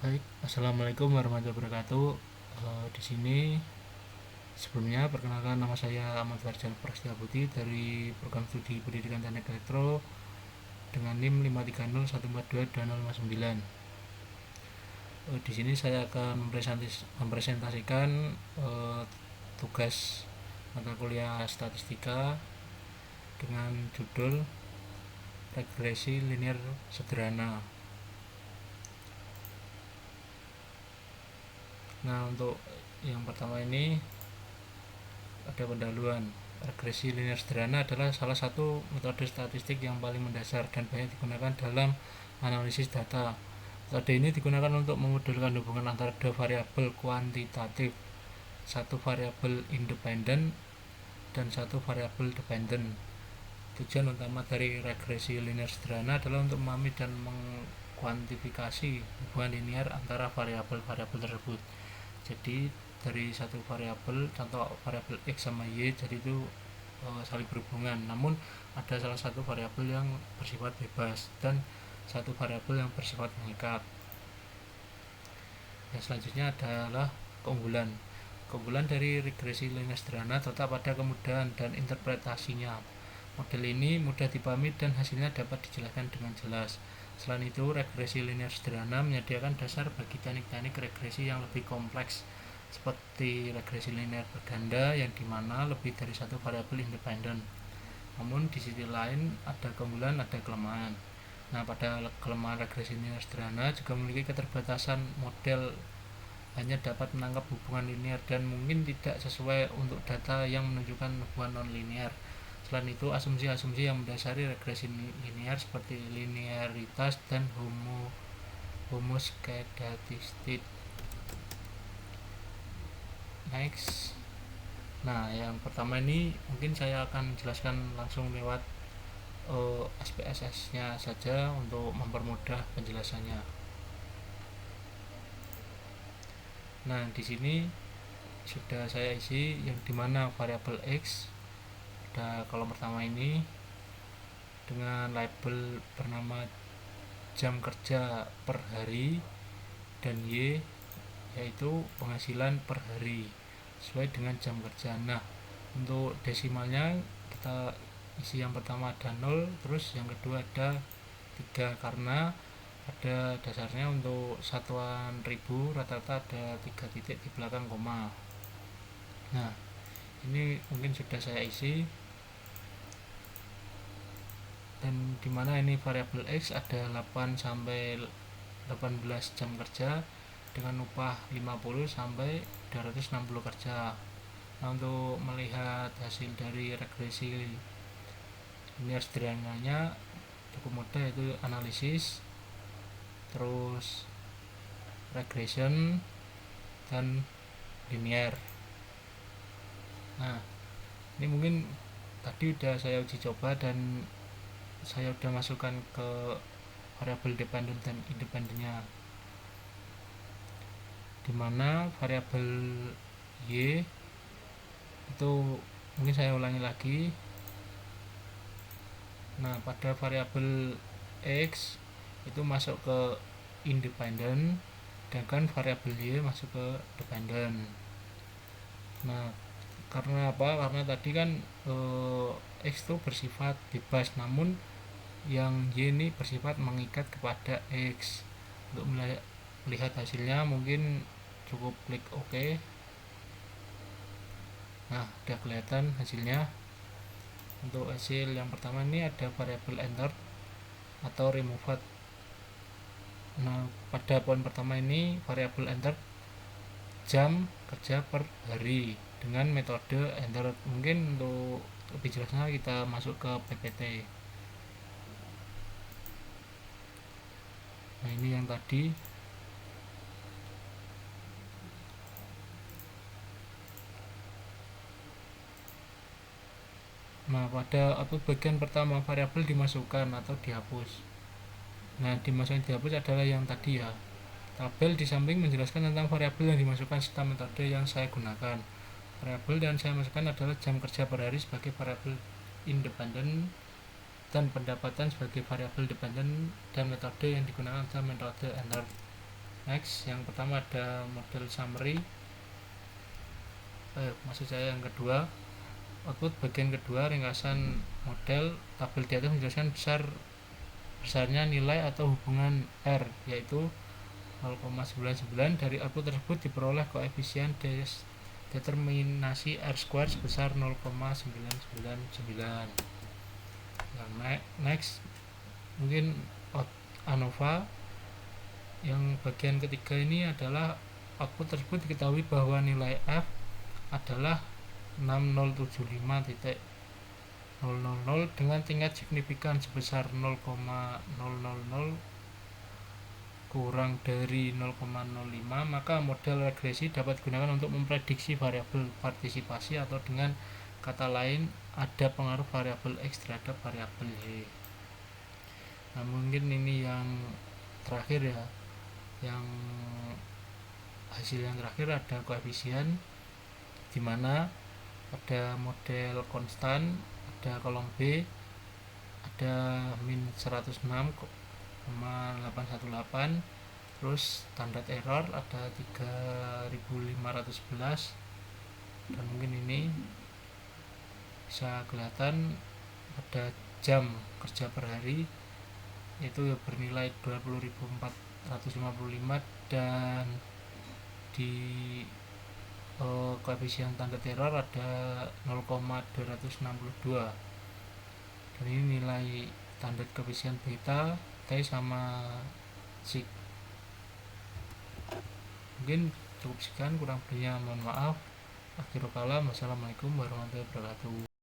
Baik, assalamualaikum warahmatullahi wabarakatuh. Di sini sebelumnya perkenalkan, nama saya Ahmad Farjan Prasetyabuti dari program studi pendidikan teknik elektro dengan NIM 530142259. Di sini saya akan mempresentasikan tugas mata kuliah statistika dengan judul regresi linear sederhana. Nah, untuk yang pertama ini ada pendahuluan. Regresi linear sederhana adalah salah satu metode statistik yang paling mendasar dan banyak digunakan dalam analisis data. Metode ini digunakan untuk memodulkan hubungan antara dua variabel kuantitatif, satu variabel independen dan satu variabel dependen. Tujuan utama dari regresi linear sederhana adalah untuk memahami dan mengkuantifikasi hubungan linear antara variabel-variabel tersebut. Jadi dari satu variabel, contoh variabel x sama y, jadi itu saling berhubungan. Namun ada salah satu variabel yang bersifat bebas dan satu variabel yang bersifat mengikat. Yang selanjutnya adalah keunggulan. Keunggulan dari regresi linear sederhana terletak pada kemudahan dan interpretasinya. Model ini mudah dipahami dan hasilnya dapat dijelaskan dengan jelas. Selain itu, regresi linear sederhana menyediakan dasar bagi teknik-teknik regresi yang lebih kompleks, seperti regresi linear berganda yang dimana lebih dari satu variabel independen. Namun di sisi lain ada keunggulan, ada kelemahan. Nah, pada kelemahan regresi linear sederhana juga memiliki keterbatasan. Model hanya dapat menangkap hubungan linear dan mungkin tidak sesuai untuk data yang menunjukkan hubungan non-linear. Selain itu, asumsi-asumsi yang mendasari regresi linear seperti linearitas dan homoskedasticity. Next. Nah, yang pertama ini mungkin saya akan jelaskan langsung lewat SPSS-nya saja untuk mempermudah penjelasannya. Nah, di sini sudah saya isi yang dimana variabel x pada kolom pertama ini dengan label bernama jam kerja per hari dan y yaitu penghasilan per hari sesuai dengan jam kerja. Nah, untuk desimalnya kita isi yang pertama ada 0, terus yang kedua ada 3 karena pada dasarnya untuk satuan ribu rata-rata ada 3 titik di belakang koma. Nah, ini mungkin sudah saya isi, dan dimana ini variabel x ada 8 sampai 18 jam kerja dengan upah 50 sampai 260 kerja. Nah, untuk melihat hasil dari regresi linear sederhananya cukup mudah, yaitu analisis, terus regression, dan linear. Nah, ini mungkin tadi udah saya uji coba dan saya udah masukkan ke variabel dependen dan independennya, dimana variabel y itu mungkin saya ulangi lagi. Nah, pada variabel x itu masuk ke independen, sedangkan variabel y masuk ke dependen. Nah, karena apa? Karena tadi kan x itu bersifat bebas, namun yang y ini bersifat mengikat kepada x. Untuk melihat hasilnya mungkin cukup klik OK. Nah, udah kelihatan hasilnya. Untuk hasil yang pertama ini ada variabel entered atau removed. Nah, pada poin pertama ini variabel entered jam kerja per hari dengan metode entered. Mungkin untuk lebih jelasnya kita masuk ke PPT. Nah, ini yang tadi. Nah, pada bagian pertama variabel dimasukkan atau dihapus. Nah, dihapus adalah yang tadi ya. Tabel di samping menjelaskan tentang variabel yang dimasukkan serta metode yang saya gunakan. Variabel yang saya masukkan adalah jam kerja per hari sebagai variabel independen dan pendapatan sebagai variabel dependen, dan metode yang digunakan adalah metode entered. Next, yang pertama ada model summary, maksud saya yang kedua, output bagian kedua ringkasan model. Tabel di atas menjelaskan besarnya nilai atau hubungan R, yaitu 0,99. Dari output tersebut diperoleh koefisien determinasi R square sebesar 0,999. Yang next, mungkin ANOVA. Yang bagian ketiga ini adalah output tersebut diketahui bahwa nilai F adalah 6075.000 dengan tingkat signifikan sebesar 0,000 kurang dari 0,05, maka model regresi dapat digunakan untuk memprediksi variabel partisipasi, atau dengan kata lain ada pengaruh variabel X terhadap variabel Y. Nah, mungkin ini yang terakhir ya, yang hasil yang terakhir ada koefisien, di mana ada model konstan, ada kolom B, ada min 106,818, terus standar error ada 3511. Dan mungkin ini bisa kelihatan pada jam kerja per hari itu bernilai 20.455, dan di koefisien standar error ada 0,262. Dan ini nilai standar koefisien beta, T sama sig. Mungkin cukup sekian, kurang lebihnya mohon maaf. Akhirul kalam, wassalamualaikum warahmatullahi wabarakatuh.